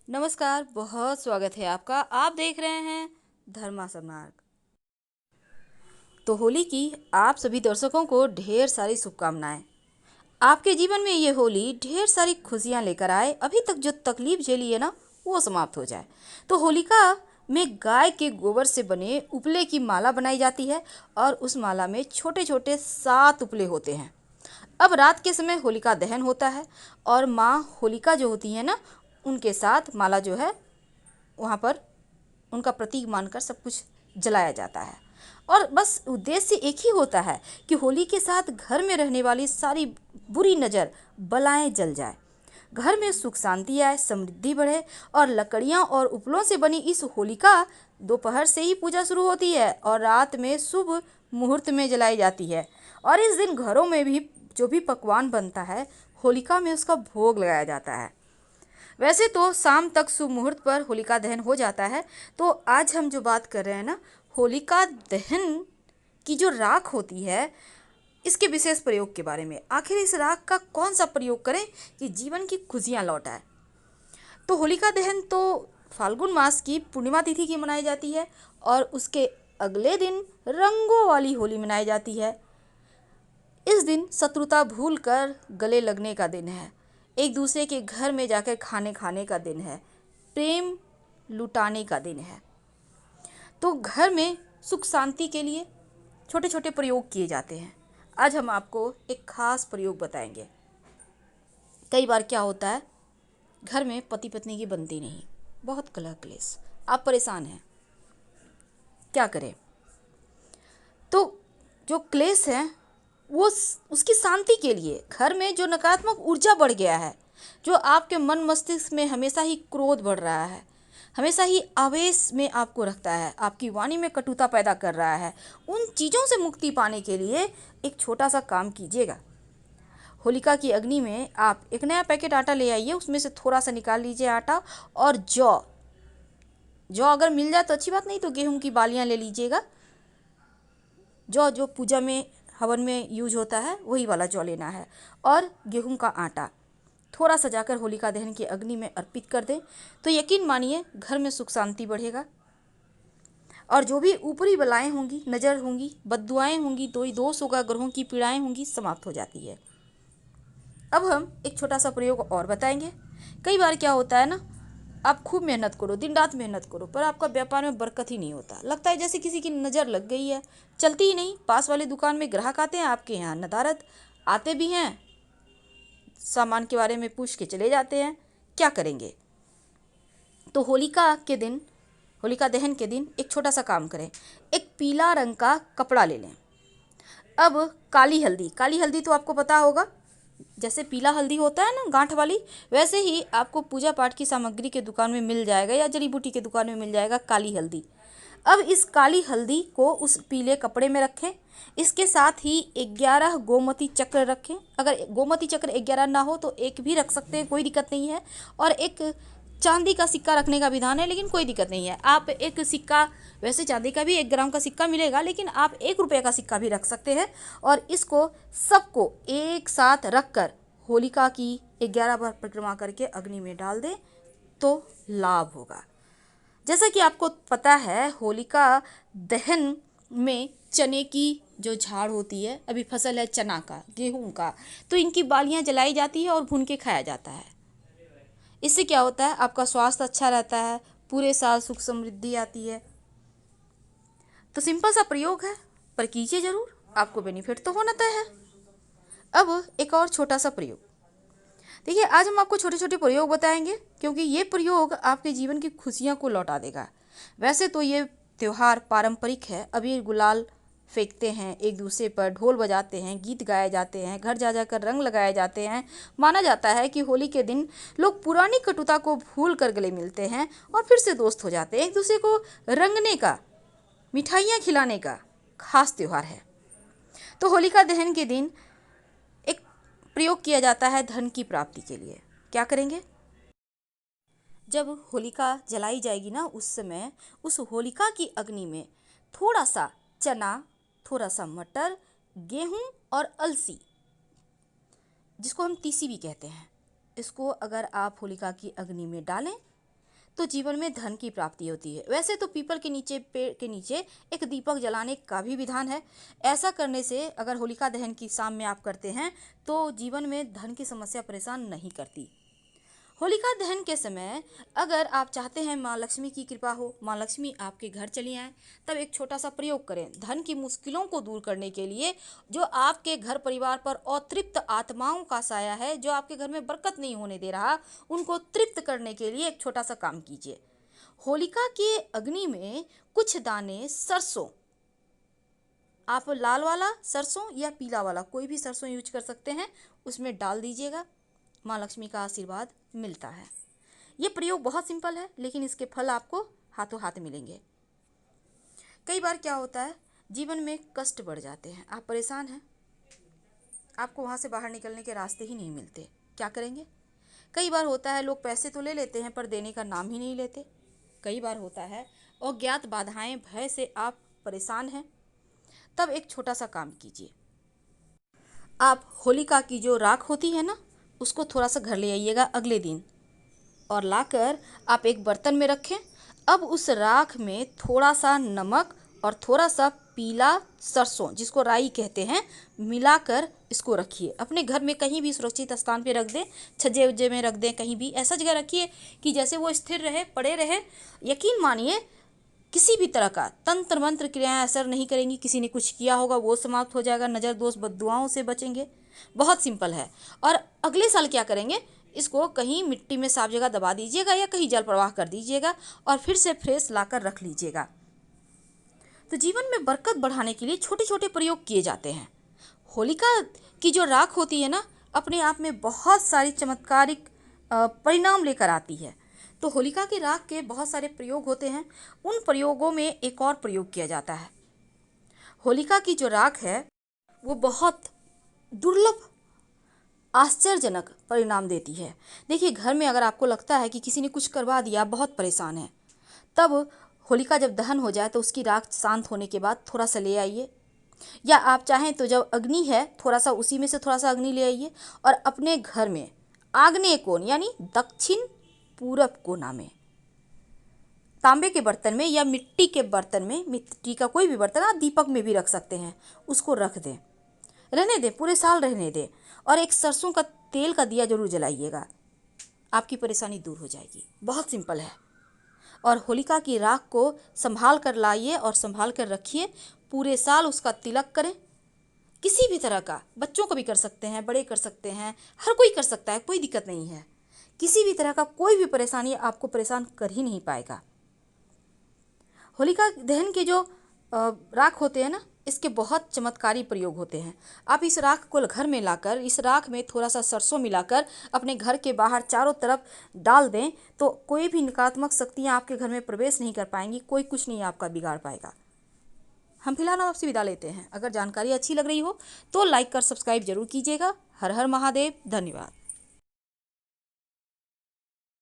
नमस्कार, बहुत स्वागत है आपका। आप देख रहे हैं धर्मा सम्राट। तो होली की आप सभी दर्शकों को ढेर सारी शुभकामनाएं। आपके जीवन में ये होली ढेर सारी खुशियां लेकर आए। अभी तक जो तकलीफ झेली है ना, वो समाप्त हो जाए। तो होलिका में गाय के गोबर से बने उपले की माला बनाई जाती है और उस माला में छोटे छोटे 7 उपले होते हैं। अब रात के समय होलिका दहन होता है और माँ होलिका जो होती है ना, उनके साथ माला जो है वहाँ पर उनका प्रतीक मानकर सब कुछ जलाया जाता है। और बस उद्देश्य एक ही होता है कि होली के साथ घर में रहने वाली सारी बुरी नज़र बलाएं जल जाए, घर में सुख शांति आए, समृद्धि बढ़े। और लकड़ियाँ और उपलों से बनी इस होलिका दोपहर से ही पूजा शुरू होती है और रात में शुभ मुहूर्त में जलाई जाती है। और इस दिन घरों में भी जो भी पकवान बनता है, होलिका में उसका भोग लगाया जाता है। वैसे तो शाम तक शुभ मुहूर्त पर होलिका दहन हो जाता है। तो आज हम जो बात कर रहे हैं ना, होलिका दहन की जो राख होती है, इसके विशेष प्रयोग के बारे में। आखिर इस राख का कौन सा प्रयोग करें कि जीवन की खुशियां लौट आए। तो होलिका दहन तो फाल्गुन मास की पूर्णिमा तिथि की मनाई जाती है और उसके अगले दिन रंगों वाली होली मनाई जाती है। इस दिन शत्रुता भूलकर गले लगने का दिन है, एक दूसरे के घर में जाकर खाने खाने का दिन है, प्रेम लुटाने का दिन है। तो घर में सुख शांति के लिए छोटे छोटे प्रयोग किए जाते हैं। आज हम आपको एक खास प्रयोग बताएंगे। कई बार क्या होता है, घर में पति पत्नी की बनती नहीं, बहुत कलह क्लेश, आप परेशान हैं, क्या करें। तो जो क्लेश है वो उसकी शांति के लिए, घर में जो नकारात्मक ऊर्जा बढ़ गया है, जो आपके मन मस्तिष्क में हमेशा ही क्रोध बढ़ रहा है, हमेशा ही आवेश में आपको रखता है, आपकी वाणी में कटुता पैदा कर रहा है, उन चीज़ों से मुक्ति पाने के लिए एक छोटा सा काम कीजिएगा। होलिका की अग्नि में आप एक नया पैकेट आटा ले आइए, उसमें से थोड़ा सा निकाल लीजिए आटा। और जौ जौ अगर मिल जाए तो अच्छी बात, नहीं तो गेहूं की बालियां ले लीजिएगा। जौ जो पूजा में हवन में यूज होता है, वही वाला जौ लेना है। और गेहूं का आटा थोड़ा सा जाकर होलिका दहन की अग्नि में अर्पित कर दें, तो यकीन मानिए घर में सुख शांति बढ़ेगा। और जो भी ऊपरी बलाएं होंगी, नज़र होंगी, बद्दुआएं होंगी, दो दोष होगा, ग्रहों की पीड़ाएं होंगी, समाप्त हो जाती है। अब हम एक छोटा सा प्रयोग और बताएंगे। कई बार क्या होता है ना, आप खूब मेहनत करो, दिन रात मेहनत करो, पर आपका व्यापार में बरकत ही नहीं होता। लगता है जैसे किसी की नज़र लग गई है, चलती ही नहीं। पास वाली दुकान में ग्राहक आते हैं, आपके यहाँ नदारद आते भी हैं, सामान के बारे में पूछ के चले जाते हैं, क्या करेंगे। तो होलिका के दिन, होलिका दहन के दिन एक छोटा सा काम करें। एक पीला रंग का कपड़ा ले लें। अब काली हल्दी, काली हल्दी तो आपको पता होगा, जैसे पीला हल्दी होता है ना गांठ वाली, वैसे ही आपको पूजा पाठ की सामग्री के दुकान में मिल जाएगा या जड़ी बूटी के दुकान में मिल जाएगा काली हल्दी। अब इस काली हल्दी को उस पीले कपड़े में रखें। इसके साथ ही 11 गोमती चक्र रखें। अगर गोमती चक्र 11 ना हो तो एक भी रख सकते हैं, कोई दिक्कत नहीं है। और एक चांदी का सिक्का रखने का विधान है, लेकिन कोई दिक्कत नहीं है। आप एक सिक्का, वैसे चांदी का भी 1 ग्राम का सिक्का मिलेगा, लेकिन आप 1 रुपये का सिक्का भी रख सकते हैं। और इसको सबको एक साथ रखकर होलिका की 11 बार परिक्रमा करके अग्नि में डाल दें तो लाभ होगा। जैसा कि आपको पता है, होलिका दहन में चने की जो झाड़ होती है, अभी फसल है चना का, गेहूं का, तो इनकी बालियां जलाई जाती है और भून के खाया जाता है। इससे क्या होता है, आपका स्वास्थ्य अच्छा रहता है, पूरे साल सुख समृद्धि आती है। तो सिंपल सा प्रयोग है, पर कीजिए जरूर, आपको बेनिफिट तो होना तय है। अब एक और छोटा सा प्रयोग देखिए। आज हम आपको छोटे छोटे प्रयोग बताएंगे, क्योंकि ये प्रयोग आपके जीवन की खुशियां को लौटा देगा। वैसे तो ये त्यौहार पारंपरिक है, अबीर गुलाल फेंकते हैं एक दूसरे पर, ढोल बजाते हैं, गीत गाए जाते हैं, घर जा जाकर रंग लगाए जाते हैं। माना जाता है कि होली के दिन लोग पुरानी कटुता को भूल कर गले मिलते हैं और फिर से दोस्त हो जाते हैं। एक दूसरे को रंगने का, मिठाइयाँ खिलाने का खास त्यौहार है। तो होलिका दहन के दिन एक प्रयोग किया जाता है धन की प्राप्ति के लिए। क्या करेंगे, जब होलिका जलाई जाएगी ना, उस समय उस होलिका की अग्नि में थोड़ा सा चना, थोड़ा सा मटर, गेहूं और अलसी, जिसको हम तीसी भी कहते हैं, इसको अगर आप होलिका की अग्नि में डालें तो जीवन में धन की प्राप्ति होती है। वैसे तो पीपल के नीचे, पेड़ के नीचे एक दीपक जलाने का भी विधान है। ऐसा करने से अगर होलिका दहन की शाम में आप करते हैं तो जीवन में धन की समस्या परेशान नहीं करती। होलिका दहन के समय अगर आप चाहते हैं माँ लक्ष्मी की कृपा हो, माँ लक्ष्मी आपके घर चली आए, तब एक छोटा सा प्रयोग करें। धन की मुश्किलों को दूर करने के लिए, जो आपके घर परिवार पर अतृप्त आत्माओं का साया है, जो आपके घर में बरकत नहीं होने दे रहा, उनको तृप्त करने के लिए एक छोटा सा काम कीजिए। होलिका के अग्नि में कुछ दाने सरसों, आप लाल वाला सरसों या पीला वाला कोई भी सरसों यूज कर सकते हैं, उसमें डाल दीजिएगा। माँ लक्ष्मी का आशीर्वाद मिलता है। ये प्रयोग बहुत सिंपल है, लेकिन इसके फल आपको हाथों हाथ मिलेंगे। कई बार क्या होता है, जीवन में कष्ट बढ़ जाते हैं, आप परेशान हैं, आपको वहाँ से बाहर निकलने के रास्ते ही नहीं मिलते, क्या करेंगे? कई बार होता है लोग पैसे तो ले लेते हैं पर देने का नाम ही नहीं लेते। कई बार होता है अज्ञात बाधाएं, भय से आप परेशान हैं, तब एक छोटा सा काम कीजिए। आप होलिका की जो राख होती है ना, उसको थोड़ा सा घर ले आइएगा अगले दिन, और लाकर आप एक बर्तन में रखें। अब उस राख में थोड़ा सा नमक और थोड़ा सा पीला सरसों, जिसको राई कहते हैं, मिलाकर इसको रखिए। अपने घर में कहीं भी सुरक्षित स्थान पे रख दें, छज्जे उज्जे में रख दें, कहीं भी ऐसा जगह रखिए कि जैसे वो स्थिर रहे, पड़े रहे। यकीन मानिए किसी भी तरह का तंत्र मंत्र क्रियाएं असर नहीं करेंगी। किसी ने कुछ किया होगा वो समाप्त हो जाएगा, नज़र दोष बददुआओं से बचेंगे। बहुत सिंपल है। और अगले साल क्या करेंगे, इसको कहीं मिट्टी में साफ जगह दबा दीजिएगा या कहीं जल प्रवाह कर दीजिएगा और फिर से फ्रेश लाकर रख लीजिएगा। तो जीवन में बरकत बढ़ाने के लिए छोटे छोटे प्रयोग किए जाते हैं। होलिका की जो राख होती है ना, अपने आप में बहुत सारी चमत्कारिक परिणाम लेकर आती है। तो होलिका की राख के बहुत सारे प्रयोग होते हैं। उन प्रयोगों में एक और प्रयोग किया जाता है। होलिका की जो राख है वो बहुत दुर्लभ, आश्चर्यजनक परिणाम देती है। देखिए, घर में अगर आपको लगता है कि किसी ने कुछ करवा दिया, बहुत परेशान है, तब होलिका जब दहन हो जाए तो उसकी राख शांत होने के बाद थोड़ा सा ले आइए, या आप चाहें तो जब अग्नि है थोड़ा सा उसी में से थोड़ा सा अग्नि ले आइए और अपने घर में आग्नेय कोण यानी दक्षिण पूरब कोना में तांबे के बर्तन में या मिट्टी के बर्तन में, मिट्टी का कोई भी बर्तन, आप दीपक में भी रख सकते हैं, उसको रख दें, रहने दें, पूरे साल रहने दें। और एक सरसों का तेल का दिया जरूर जलाइएगा, आपकी परेशानी दूर हो जाएगी। बहुत सिंपल है। और होलिका की राख को संभाल कर लाइए और संभाल कर रखिए, पूरे साल उसका तिलक करें। किसी भी तरह का, बच्चों को भी कर सकते हैं, बड़े कर सकते हैं, हर कोई कर सकता है, कोई दिक्कत नहीं है। किसी भी तरह का कोई भी परेशानी आपको परेशान कर ही नहीं पाएगा। होलिका दहन के जो राख होते हैं ना, इसके बहुत चमत्कारी प्रयोग होते हैं। आप इस राख को घर में लाकर, इस राख में थोड़ा सा सरसों मिलाकर अपने घर के बाहर चारों तरफ डाल दें तो कोई भी नकारात्मक शक्तियाँ आपके घर में प्रवेश नहीं कर पाएंगी, कोई कुछ नहीं आपका बिगाड़ पाएगा। हम फिलहाल आपसे विदा लेते हैं। अगर जानकारी अच्छी लग रही हो तो लाइक कर सब्सक्राइब जरूर कीजिएगा। हर हर महादेव। धन्यवाद।